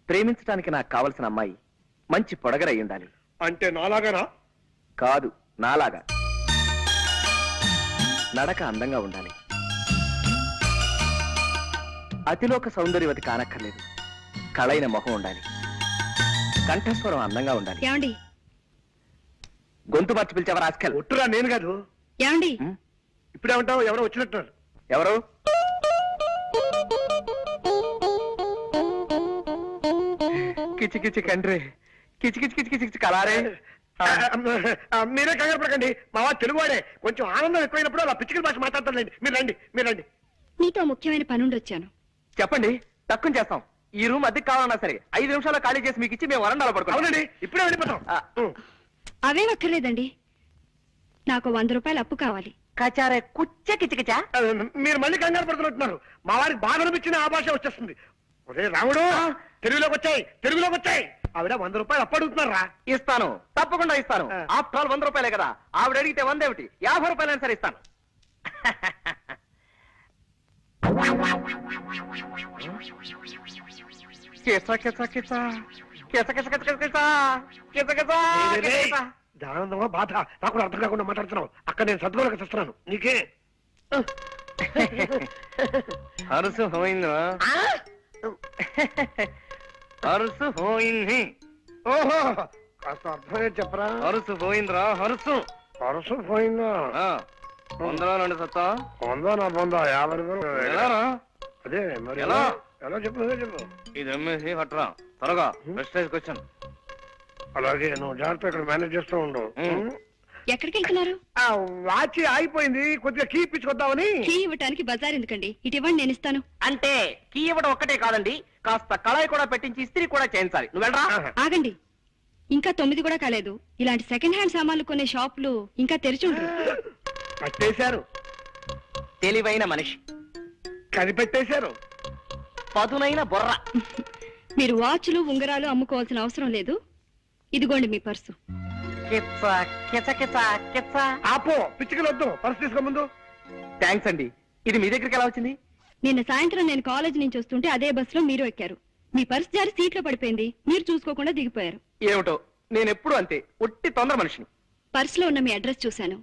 ప్రేమించడానికి నాకు కావలసిన అమ్మాయి మంచి పొడగరై ఉండాలి. అంటే నాలాగానా? కాదు, నాలాగా. నడక అందంగా ఉండాలి. అతిలోక సౌందర్యవతి కానక్కర్లేదు. కళైన మొహం ఉండాలి. కంఠస్వరం అందంగా ఉండాలి. ఏమండి? గొంతు మార్చి పిలిచావా రాస్కల్? ఒట్టురా, నేను కాదు. ఏమండి? ఇప్పుడేమంటావు? ఎవరో వచ్చినట్టున్నారు. ఎవరు? కిచి కిచి కండ్రి, కిచి కిచి కిచి కిచి కలారే. మీరే కంగారు పడకండి, మా వాడు తెలుగువాడే. కొంచెం ఆనందం ఎక్కువైనప్పుడు అలా పిచ్చికల భాష మాట్లాడతారులేండి. మీరు రండి, మీరు రండి. నీతో ముఖ్యమైన పనుండి వచ్చాను. చెప్పండి, తక్కువ చేస్తాం. ఈ రూమ్ అద్దెకి కావాలన్నా సరే 5 నిమిషాల్లో ఖాళీ చేసి మీకు ఇచ్చి మేము వరండాలో పడుకోండి. అవునండి, ఇప్పుడే వెళ్ళిపోతాం. అవేం అక్కర్లేదండి. నాకు 100 రూపాయలు అప్పు కావాలి. కచారే కుచ్చ కిచకిచా. మీరు మళ్ళీ కంగారు పడుతున్నట్టున్నారు. మా వారికి బాగా అనిపించిన ఆ భాష వచ్చేస్తుంది. ఒరే రాముడు, తెలుగులోకి వచ్చాయి, తెలుగులోకి వచ్చాయి. ఆవిడ 100 రూపాయలు అప్పు అడుగుతున్నారా? ఇస్తాను, తప్పకుండా ఇస్తాను. ఆఫ్టర్ ఆల్ 100 రూపాయలే కదా. ఆవిడ అడిగితే 100 ఏమిటి, 50 రూపాయలైనా సరే ఇస్తాను. ఆనందమా బాధ నాకు అర్థం కాకుండా మాట్లాడుతున్నావు. అక్కడ నేను సద్గోలకు చేస్తున్నాను. నీకే అరుసు పోయిందా? అరుసు పోయింది. ఓహో, కాస్త అర్థమే చెప్పరా. అరుసు పోయిందిరా, అరుసు. అరుసు పోయిందా? 100 నుండి సత్తా. 100 నా 100, 50 రూపాయలు. ఎలారా? అదే మరి ఎలా ఎలా చెప్పు, చెప్పు. ఇది అమ్మేసి హట్రా త్వరగా. Prestige question. అలాగే, నువ్వు జాగ్రత్త ఇక్కడ మేనేజ్ చేస్తూ ఉండు. ఎక్కడికి వెళ్తున్నారు? వాచి ఆగిపోయింది, కొద్దిగా కీ ఇప్పించుకొద్దామని. కీ ఇవ్వటానికి బజార్ ఎందుకండి? ఇటు ఇవ్వండి, నేను ఇస్తాను. అంటే కీ ఇవ్వడం ఒక్కటే కాదండి, కాస్త కళాయి కూడా పెట్టించి ఇస్త్రీ కూడా చేయించాలి. నువ్వు వెళ్ళరా. ఆగండి, ఇంకా 9 కూడా కాలేదు. ఇలాంటి సెకండ్ హ్యాండ్ సామాన్లు కొనే షాపులు ఇంకా తెరిచి ఉండరు. పట్టేశారు. తెలివైన మనిషి. కనిపెట్టేశారు. పదునైన బొర్ర. మీరు వాచ్లు ఉంగరాలు అమ్ముకోవాల్సిన అవసరం లేదు. ఇదిగోండి మీ పర్సు. ఆపో, పిచ్చికలు వద్దు. పర్సు తీసుకో ముందు. థ్యాంక్స్ అండి. ఇది మీ దగ్గరికి ఎలా వచ్చింది? నిన్న సాయంత్రం నేను కాలేజ్ నుంచి వస్తుంటే అదే బస్సులో మీరు ఎక్కారు. మీ పర్సు జారి సీట్లో పడిపోయింది. మీరు చూసుకోకుండా దిగిపోయారు. ఏమిటో, నేను ఎప్పుడు అంతే, ఒట్టి తొందర మనిషిని. పర్సులో ఉన్న మీ అడ్రస్ చూశాను.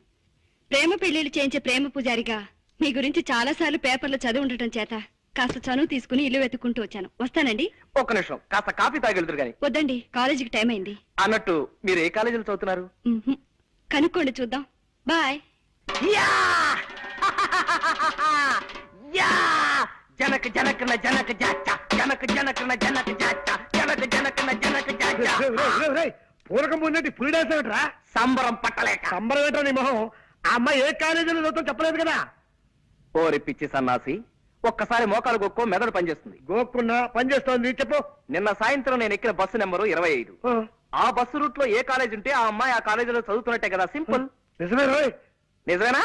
ప్రేమ పెళ్లిళ్ళు చేయించే ప్రేమ పూజారిగా మీ గురించి చాలా సార్లు పేపర్లో చదివి ఉండటం చేత కాస్త చనువు తీసుకుని ఇల్లు వెతుక్కుంటూ వచ్చాను. వస్తానండి. ఒక్క నిమిషం, కాస్త కాఫీ తాగెళ్తారు గాని. వద్దండి, కాలేజీకి టైం అయింది. అన్నట్టు మీరు ఏ కాలేజీలో చదువుతున్నారు? కనుక్కోండి, చూద్దాం. బాయ్. జనక జనకన జనక జాచ, జనక జనకన జనక జాచ, జనక జనకన జనక జాచ. పూరకం ముందంటే పులి డాన్స్ ఏమిట్రా? సంబరం పట్టలేక. సంబరం ఏంట్రా నీ మొహం? ఆ అమ్మాయి ఏ కాలేజీలో చదువుతాం చెప్పలేదు కదా. ఓరి పిచ్చి సన్నాసి, ఒక్కసారి మోకాలు గొక్కో మెదడు పనిచేస్తుంది. గోక్కున్నా పనిచేస్తోంది. చెప్పు. నిన్న సాయంత్రం నేను ఎక్కిన బస్సు నెంబరు 25. ఆ బస్సు రూట్ లో ఏ కాలేజ్ ఉంటే ఆ అమ్మాయి ఆ కాలేజీలో చదువుతున్నట్టే కదా. సింపుల్. నిజమే రోయ్. నిజమేనా?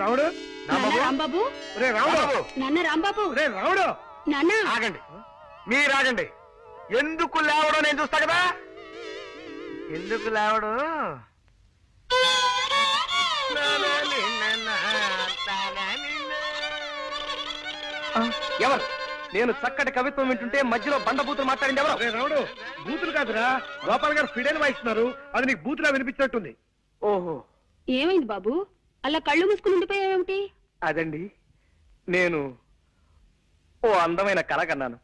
రాముడు, రాంబాబు, రాముడు, నాన్న రాంబాబు, రాముడు, నాన్న ఆగండి. మీరు ఆగండి. ఎందుకు లేవడం నేను చూస్తా కదా. ఎందుకు లేవడు? ఎవరు? నేను చక్కటి కవిత్వం వింటుంటే మధ్యలో బండబూతులు మాట్లాడింది ఎవరు? రాముడు, బూతులు కాదురా, గోపాల్ గారు ఫిడైన్ వాయిస్తున్నారు. అది నీకు బూతులా వినిపించినట్టుంది. ఓహో, ఏమైంది బాబు? అలా కళ్ళు మూసుకుని ఉండిపోయావేమిటి? అదండి, నేను ఓ అందమైన కళ కన్నాను.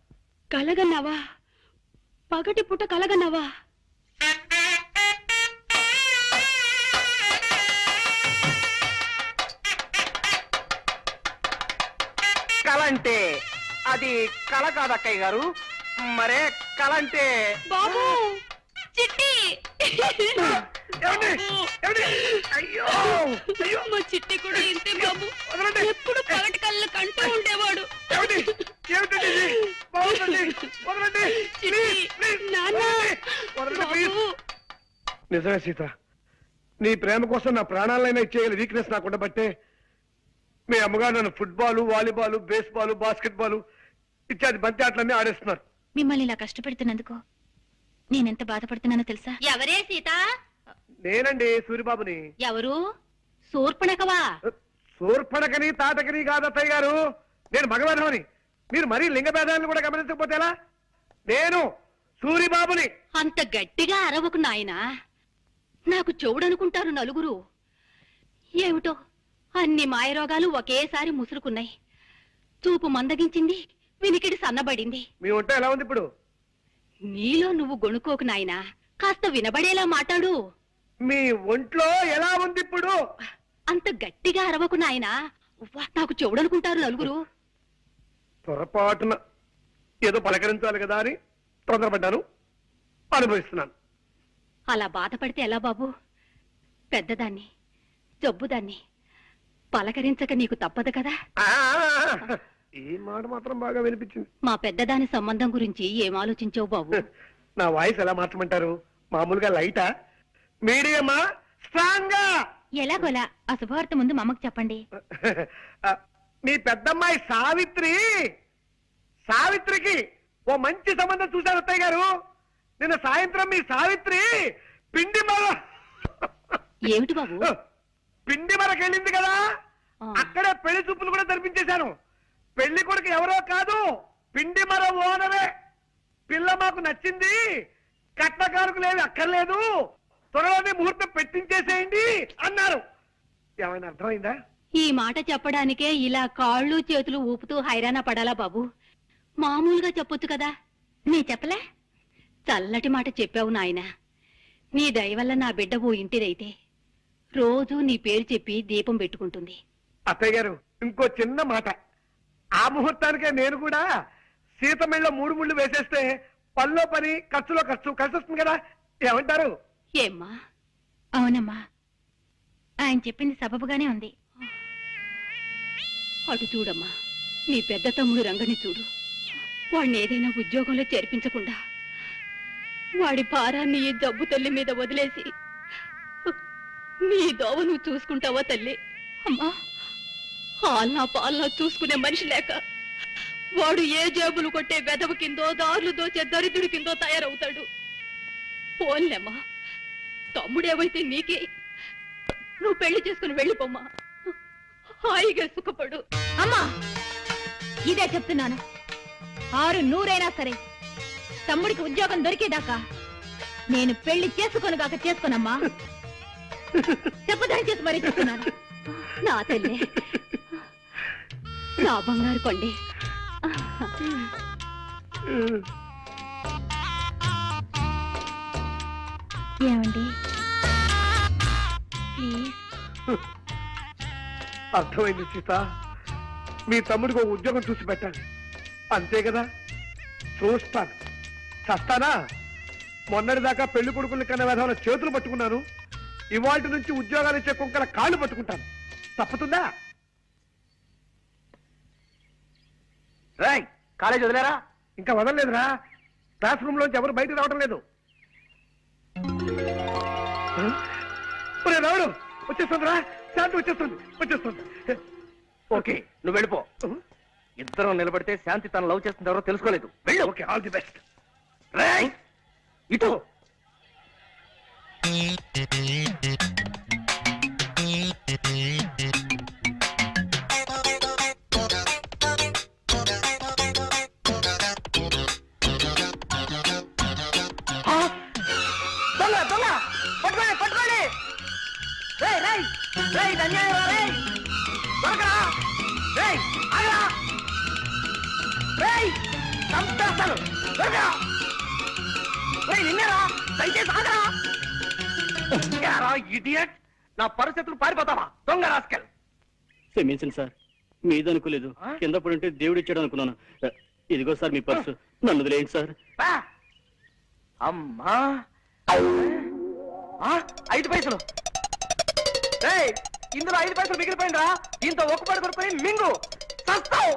కలగన్నావా? పగటి పుట్ట కలగన్నావా? కళ అంటే అది కళ కాదు అక్కయ్య గారు. మరే కళ అంటే బాబు, చిట్టి. అయ్యో, మా చిట్టి కూడా ఇంతే బాబు. ఎప్పుడు పగటి కళ్ళు కంటూ ఉండేవాడు. నిజమే సీత, నీ ప్రేమ కోసం నా ప్రాణాలైనా ఇచ్చేయాలి వీక్నెస్ నాకు ఉండబట్టే మీ అమ్మగారు నన్ను football, volleyball, baseball, basket ball ఇత్యాది బంతి ఆటలన్నీ ఆడేస్తున్నారు. మిమ్మల్ని ఇలా కష్టపెడుతున్నందుకు నేనెంత బాధపడుతున్నానో తెలుసా? ఎవరే సీత? నేనండి సూరిబాబుని. ఎవరు? శూర్పణఖవా? శూర్పణఖని తాటకని కాదు అత్తయ్య గారు, నేను మగవేధమని. మీరు మరీ లింగ భేదాలను కూడా గమనించకపోతే ఎలా? నేను సూరిబాబుని. అంత గట్టిగా అరవకు నాయనా, నాకు చెవుడనుకుంటారు నలుగురు. ఏమిటో అన్ని మాయరోగాలు ఒకేసారి ముసురుకున్నాయి. చూపు మందగించింది, వినికిడి సన్నబడింది. మీ ఒంట ఎలా ఉంది ఇప్పుడు? నీలో నువ్వు గొణుకోకు నాయనా, కాస్త వినబడేలా మాట్లాడు. మీ ఒంట్లో ఎలా ఉంది ఇప్పుడు? అంత గట్టిగా అరవకు నాయనా, నాకు చెవుడనుకుంటారు నలుగురు. పొరపాటున ఏదో పలకరించాలి కదా అని తొందరపడ్డాను, అనుభవిస్తున్నాను. అలా బాధపడితే ఎలా బాబు? పెద్దదాన్ని, జబ్బుదాన్ని పలకరించక నీకు తప్పదు కదా. ఈ మాట మాత్రం బాగా వినిపించింది. మా పెద్దదాని సంబంధం గురించి ఏం ఆలోచించావు బాబు? నా వాయిస్ ఎలా మార్చమంటారు? మామూలుగా లైటా, మీడియమా, స్ట్రాంగా? ఎలాగోలా ఆ శుభవార్త ముందు మా అమ్మకు చెప్పండి. మీ పెద్దమ్మాయి సావిత్రికి ఓ మంచి సంబంధం చూశారు అత్తయ్య గారు. నిన్న సాయంత్రం మీ సావిత్రి ఏమిటి బాబు? పిండి మరకెళ్ళింది కదా, అక్కడే పెళ్లి చూపులు కూడా జరిపించేశాను. పెళ్లి కొడుకు ఎవరో కాదు, పిండి మర ఓనరే. పిల్ల మాకు నచ్చింది, కట్నకారుకులేవి అక్కర్లేదు, త్వరలోనే ముహూర్తం పెట్టించేసేయండి అన్నారు. ఏమైనా అర్థమైందా? ఈ మాట చెప్పడానికే ఇలా కాళ్ళు చేతులు ఊపుతూ హైరాణ పడాలా బాబు? మామూలుగా చెప్పొచ్చు కదా. నీ చెప్పలే? చల్లటి మాట చెప్పావు నాయనా. నీ దయ వల్ల నా బిడ్డ ఓ ఇంటిదైతే రోజూ నీ పేరు చెప్పి దీపం పెట్టుకుంటుంది. అత్తయ్య గారు, ఇంకో చిన్న మాట. ఆ ముహూర్తానికే నేను కూడా సీతమెళ్ళ 3 ముళ్ళు వేసేస్తే పనిలో పని, ఖర్చులో ఖర్చు కలిసి వస్తుంది కదా. ఏమంటారు? ఏమ్మా? అవునమ్మా, ఆయన చెప్పింది సబబుగానే ఉంది. అటు చూడమ్మా, నీ పెద్ద తమ్ముడు రంగని చూడు. వాడిని ఏదైనా ఉద్యోగంలో చేర్పించకుండా వాడి భారాన్ని ఈ జబ్బు తల్లి మీద వదిలేసి నీ దోవ నువ్వు చూసుకుంటావా తల్లి? అమ్మా, హాల్నా పాలనా చూసుకునే మనిషి లేక వాడు ఏ జేబులు కొట్టే వెదవు కిందో, దారులు దోచే దరిద్రుడి కిందో తయారవుతాడు. పోన్లేమ్మా, తమ్ముడేవైతే నీకే, నువ్వు పెళ్లి చేసుకుని వెళ్ళిపోమ్మా, హాయిగా సుఖపడు. అమ్మా, ఇదే చెప్తున్నాను. 600 సరే, తమ్ముడికి ఉద్యోగం దొరికేదాకా నేను పెళ్లి చేసుకోనుగాక చేసుకోనమ్మా. చెప్పదని చేసి మరీ చెప్తున్నాను. నా తల్లి, నా బంగారు కొండే. ఏమండి ప్లీజ్? అర్థమైంది సీత, మీ తమ్ముడికి ఒక ఉద్యోగం చూసి పెట్టాలి, అంతే కదా. చూస్తాను, చస్తానా? మొన్నటిదాకా పెళ్లి కొడుకులు కన్నా విధాన చేతులు పట్టుకున్నాను, ఇవాళ నుంచి ఉద్యోగాలు ఇచ్చే కుంకల కాళ్ళు పట్టుకుంటాను. తప్పుతుందా? కాలేజ్ వదిలేరా? ఇంకా వదలలేదురా. క్లాస్ రూమ్ లోంచి ఎవరు బయటకు రావడం లేదు. రావుడు వచ్చేస్తుందిరా, శాంతి వచ్చేస్తుంది. ఓకే, నువ్వు వెళ్ళిపో. ఇద్దరం నిలబడితే శాంతి తన లవ్ చేస్తుంది ఎవరో తెలుసుకోలేదు. వెళ్ళు. Okay, all the best. ఇటు దొంగ పట్టుకోండి. చంపేస్తాను. నిన్నేరా, దయచేసి ఆగరా. ఇడియట్, నా పరిస్థితులు పారిపోతావా దొంగ రాస్కెల్? క్షమించండి సార్, మీదనుకోలేదు. కింద పడుంటే దేవుడు ఇచ్చాడు అనుకున్నాను. ఇదిగో సార్ మీ పర్సు, నన్ను వదిలేయండి సార్. అమ్మా, 5 పైసలు. ఇందులో 5 పైసలు మిగిలిపోయిందా? దీంతో ఒక్కపడి కొనుక్కొని మింగు, చస్తావు.